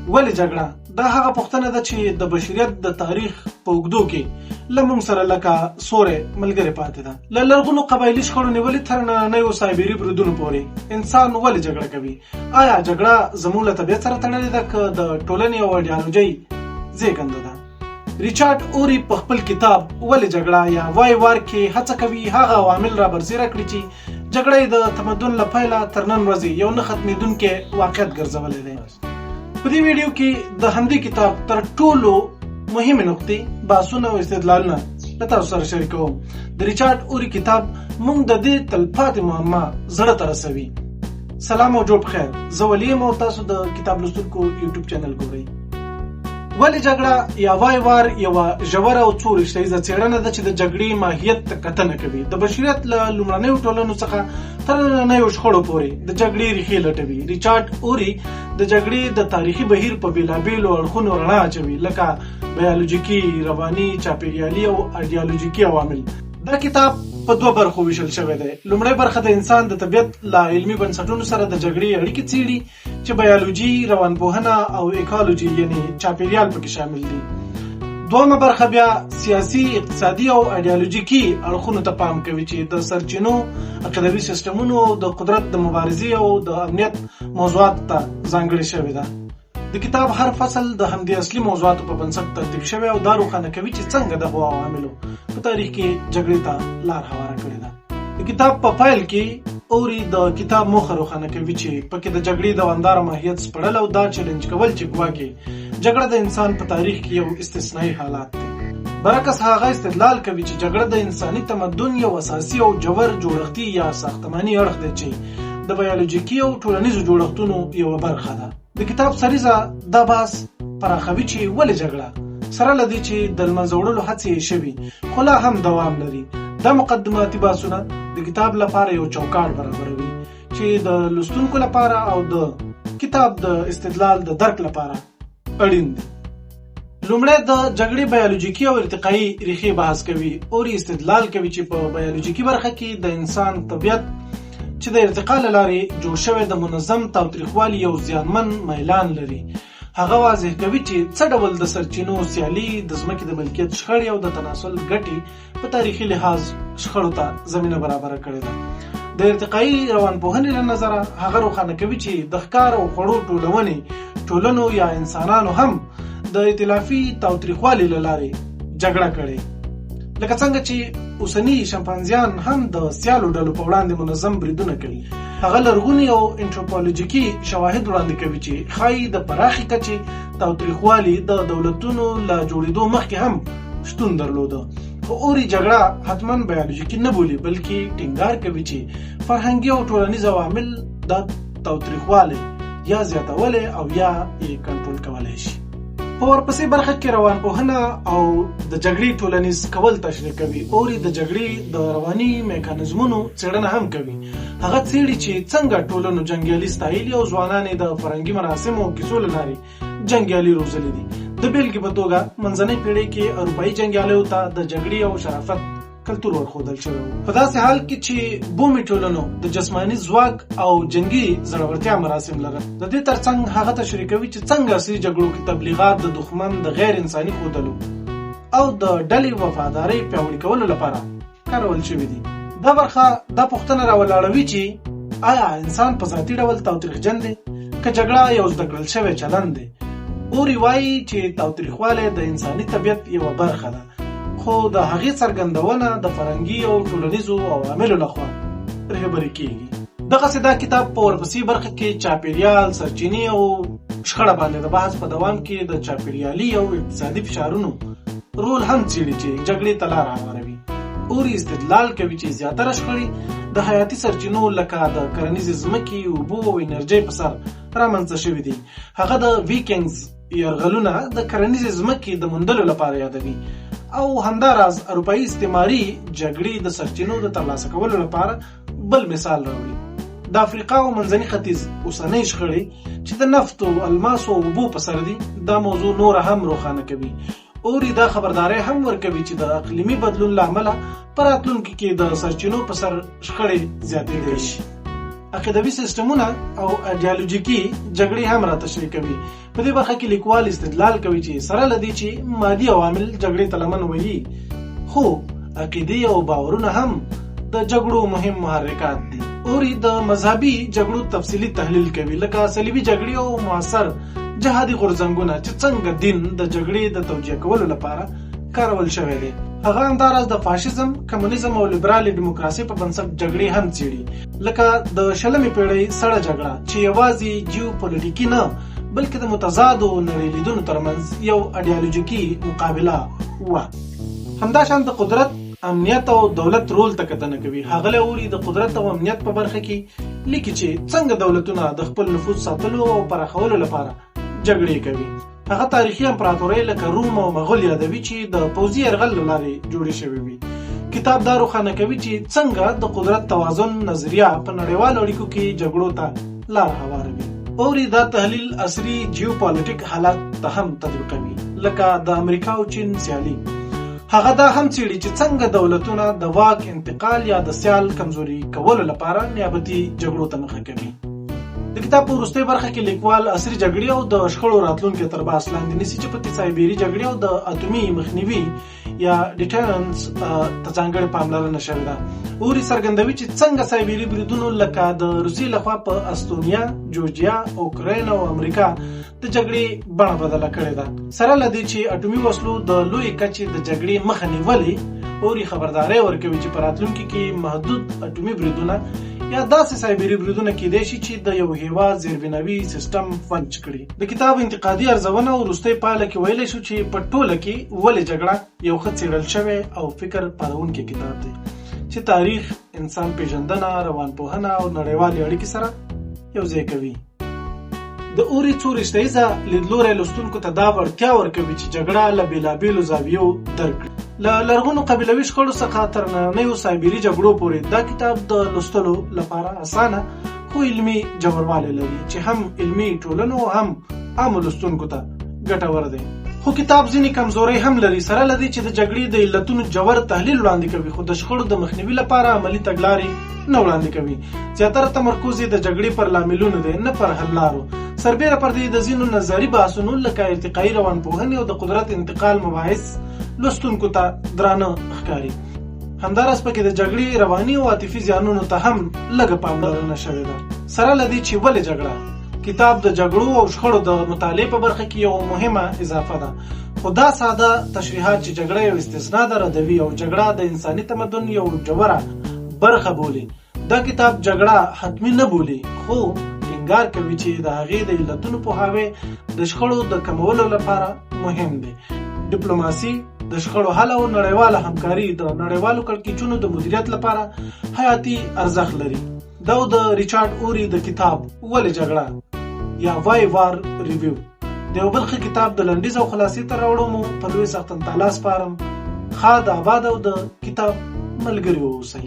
ولې جګړه؟ دا هغه پوښتنه ده چې د بشریت د تاریخ په اوږدو کې له موږ سره لکه سوری ملګرې پاتې ده. له لرغونو قبایلي شخړو نیولې تر نننیو سایبري بریدونو پورې انسان ولې جګړه کوي؟ آیا جګړه زموږ له طبیعت سره تړلې ده که د ټولنې او ایډیالوژۍ زېږنده ده؟ ریچارډ اوري په خپل کتاب ولې جګړه یا وای وار کې هڅه کوي هغه عوامل را برسېره کړي چې جګړه د تمدن له پیله تر نن ورځې یو نه ختمېدونکی واقعیت ګرځولی دی. په دې ویډیو کې د همدې کتاب تر ټولو مهمې نقطې بحثونه او استدلالونه له تاسو سره شریکوم. د ریچارډ اوري کتاب موږ د دې تلپاتې معما زړه ته رسوي. سلام او جوړ بخیر، زه ولی یم او تاسو د کتاب لوستونکو یوټیوب چینل ګورئ. ولې جګړه یا وای وار یوه ژوره او څو رشته څېړنه ده چې د جګړې ماهیت ته کتنه کوي. د بشریت له لومړنیو ټولنو څخه تر نننیو شخړو پورې د جګړې ریښې لټوي. ریچارډ اوري د جګړې د تاریخي بهیر په بېلابېلو اړخونو رڼا اچوي، لکه بیالوژیکي، رواني، چاپېریالي او ایډیالوژیکي عوامل. دا کتاب په دوه برخو ویشل شوی دی. لومړی برخه د انسان د طبیعت له علمي بنسټونو سره د جګړې اړیکې څېړي چې بیالوژي، روانپوهنه او ایکالوجي یعنی چاپېریال پکې شامل دي. دویمه برخه بیا سیاسي، اقتصادي او ایډیالوژیکي اړخونو ته پام کوي چې د سرچینو، عقیدوي سیستمونو، د قدرت د مبارزې او د امنیت موضوعاتو ته ځانګړې شوې ده. د کتاب هر فصل د همدې اصلي موضوعاتو په بنسټ ترتیب شوی او دا روښانه کوي چې څنګه دغو عواملو په تاریخ کې جګړې ته لار هواره کړې ده. د کتاب په پیل کې اوري د کتاب موخه روښانه کوي چې پکې د جګړې دوامداره ماهیت سپړل او دا چیلنج کول چې ګواکې جګړه د انسان په تاریخ کې یو استثنایی حالات دی. برعکس هغه استدلال کوي چې جګړه د انساني تمدن یو اساسي او جوور جوړښتي یا ساختماني اړخ دی چې د بیالوژیکي او ټولنیزو جوړښتونو یوه برخه ده. د کتاب سریزه دا بحث پراخوي چې ولې جګړه، سره له دې چې د لمنځه وړلو هڅې شوي خو لا هم دوام لري. دا مقدماتي بحثونه د کتاب لپاره یو چوکاټ برابروي چې د لوستونکو لپاره او د کتاب د استدلال د درک لپاره اړین دي. لومړی د جګړې بیالوژیکي او ارتقایي ریښې بحث کوي. اوري استدلال کوي چې په بیالوژیکي برخه کې د انسان طبیعت چې د ارتقا له لارې جوړ شوی د منظم تاوتریخوالي یو زیانمن میلان لري. هغه واضح کوي چې څه ډول د سرچینو سیالي، د ځمکې د ملکیت شخړې او د تناسل ګټې په تاریخي لحاظ شخړو ته زمینه برابره کړې ده. د ارتقایي روانپوهنې له نظره هغه روښانه کوي چې د ښکار او خوړو ټولونې، ټولنو یا انسانانو هم د ائتلافي تاوتریخوالي له لارې جګړه کړې، لکه څنګه چې اوسني شمپانزیان هم د سیالو ډلو په وړاندې منظم بریدونه کوي. هغه لرغوني او انټروپولوژیکي شواهد وړاندې کوي چې ښایي د پراخې کچې تاوتریخوالي د دولتونو له جوړېدو مخکې هم شتون درلوده. خو اوري جګړه حتما بیالوژیکي نه بولي، بلکې ټینګار کوي چې فرهنګي او ټولنیز عوامل د تاوتریخوالي یا زیاتولی او یا یې کنټرول کولی شي. په ورپسې برخه کې روانپوهنه او د جګړې ټولنیز کول تشریح کوي. اوري د جګړې د رواني میکانیزمونو څېړنه هم کوي. هغه څېړي چې څنګه ټولنو جنګیالي ستایلي او ځوانان یې د فرهنګي مراسمو او کیسو له لارې جنګیالي روزلي دي. د بیلګې په توګه منځنۍ پیړۍ کې اروپایي جنګیالیو ته د جګړې او شرافت کلتور ورښودل شوی و. په داسې حال کې چې بومي ټولنو د جسماني ځواک او جنګي زړورتیا مراسم لرل. د دې ترڅنګ هغه تشریح کوي چې څنګه عصري جګړو کې تبلیغات د دښمن د غیر انساني ښودلو او د ډلې وفادارۍ پیاوړي کولو لپاره کارول شوي دي. دا برخه دا پوښتنه راولاړوي چې آیا انسان په ذاتي ډول تاوتریخجن دی که جګړه یو زده کړل شوی چلند دی؟ اوري وایي چې تاوتریخوالی د انساني طبیعت یوه برخه ده، خو د هغې څرګندونه د فرهنګي او ټولنیزو عواملو لخوا رهبري کیږي. دغسې دا کتاب په ورپسې برخه کې چاپېریال، سرچینې او شخړه باندې د بحث په دوام کې د چاپېریالي او اقتصادي فشارونو رول هم څېړي چې جګړې ته لار هواروي. اوري استدلال کوي چې زیاتره شخړې د حیاتي سرچینو لکه د کرنیزې ځمکې، اوبو او انرژۍ په سر رامنځته شوي دي. هغه د ویکینګز یرغلونه د کرنیزې ځمکې د موندلو لپاره یادوي او همداراز اروپایي استعماري جګړې د سرچینو د ترلاسه کولو لپاره بل مثال راوړي. د افریقا او منځني ختیځ اوسنۍ شخړې چې د نفت او الماسو او اوبو په سر دي دا موضوع نوره هم روښانه کوي. اوري دا خبرداری هم ورکوي چې د اقلیمي بدلون له امله په راتلونکي کې د سرچینو په سر شخړې زیاتېدلی شي. عقیدوي سیستمونه او ایډیالوژیکي جګړې هم را تشریح کوي. په دې برخه کې لیکوال استدلال کوي چې سره لدی چې مادي عوامل جګړې ته لمن وهي، خو عقیدې او باورونه هم د جګړو مهم محرکات دي. اوري د مذهبي جګړو تفصیلی تحلیل کوي، لکه صلیبي جګړې او معاصر جهادي غورځنګونه چې څنګه دین د جګړې د توجیه کولو لپاره کارول شوی دی. هغه همداراز د فاشیزم، کمونیزم او لیبرال دیموکراسي په بنسټ جګړې هم څیړي، لکه د 20مې پیړۍ سړه جګړه چې یوازې جیوپولیټیکي نه بلکې د متضادو نړیلیدونو ترمنځ یو ایډیالوژیکي مقابله وه. همداشان د قدرت، امنیت او دولت رول ته کتنه کوي. هغه اوري د قدرت او امنیت په برخه کې لیکي چې څنګه دولتونه د خپل نفوذ ساتلو او پراخولو لپاره جګړې کوي. هغه تاریخي امپراتورۍ لکه روم او مغول یادوي چې د پوځي یرغل له لارې جوړې شوې وي. کتاب دا روښانه کوي چې څنګه د قدرت توازن نظریه په نړیوالو اړیکو کې جګړو ته لار هواروي. اوري دا تحلیل عصري جیوپولیټیک حالات ته هم تطبیقوي، لکه د امریکا او چین سیالي. هغه دا هم څیړي چې څنګه دولتونه د واک انتقال یا د سیال کمزوري کولو لپاره نیابتي جګړو ته مخه کوي. د کتاب په وروستۍ برخه کې لیکوال عصري جګړې او د شخړو راتلونکي تر بحث لاندې نیسي چې په سایبیري جګړې او د اتومي مخنیوي یا ډیټرنس ته ځانګړې پاملرنه شوې ده. اوري څرګندوي چې څنګه سایبیري بریدونو لکه د روسیې لخوا په استونیا، جورجیا، اوکراین او امریکا د جګړې بڼه بدله کړې ده. سره له دې چې اټومي وسلو د لوی کچې د جګړې مخه نیولې، اوري خبرداری ورکوي چې په راتلونکي کې محدود اټومي بریدونه یا داسې سایبري بریدونه کېدای شي چې د یو هیواد زیربناوي سیستم فلج کړي. د کتاب انتقادي ارزونه او وروستۍ پایله کې ویلی شو چې په ټوله کې ولې جګړه یو ښه څېړل شوی او فکر پارونکی کتاب دی چې تاریخ، انسان پیژندنه، روانپوهنه او نړیوالې اړیکې سره یو ځای کوي. د اوري څو رشتهیزه لیدلوری لوستونکو ته دا وړتیا ورکوي چې جګړه له بېلابېلو زاویو درک کړي. له لرغونو قبیلوي شخړو څخه تر نننیو سایبري جګړو پورې دا کتاب د لوستلو لپاره اسانه خو علمي ژوروالی لري چې هم علمي ټولنو هم عامو لوستونکو ته ګټور دی. خو کتاب ځینې کمزورۍ هم لري، سره له دې چې د جګړې د علتونو جوور تحلیل وړاندې کوي، خو د شخړو د مخنیوي لپاره عملي تګلارې نه وړاندې کوي. زیاتره تمرکز یې د جګړې پر لاملونو دی، نه پر حل لارو. سربیره پر دې د ځینو نظري بحثونو لکه ارتقایي روانپوهنې او د قدرت انتقال مباحث لوستونکو ته درانه ښکاري. همداراز پکې د جګړې رواني او عاطفي زیانونو ته هم لږه پاملرنه شوې ده. سره له دې چې ولې جګړه، کتاب د جګړو او شخړو د مطالعې په برخه کې یو مهمه اضافه ده. خو دا ساده تشریحات چې جګړه یو استثنا ده ردوي او جګړه د انساني تمدن یو جوړه برخه بولي. دا کتاب جګړه حتمی نه بولي، خو ټینګار کوي چې د هغې د علتونو پوهاوی د شخړو د کمولو لپاره مهم دی. ډیپلوماسي، د شخړو حل او نړیواله همکاري د نړیوالو کړکېچونو د مدیریت لپاره حیاتي ارزښت لري. دا د ریچارډ اوري د کتاب ولې جګړه یا وای وار ریویو. د یو بل ښه کتاب د لنډیز او خلاصې ته راوړم په لوی سختن تالا سپارم. ښاد آباد او د کتاب ملګري واوسئ.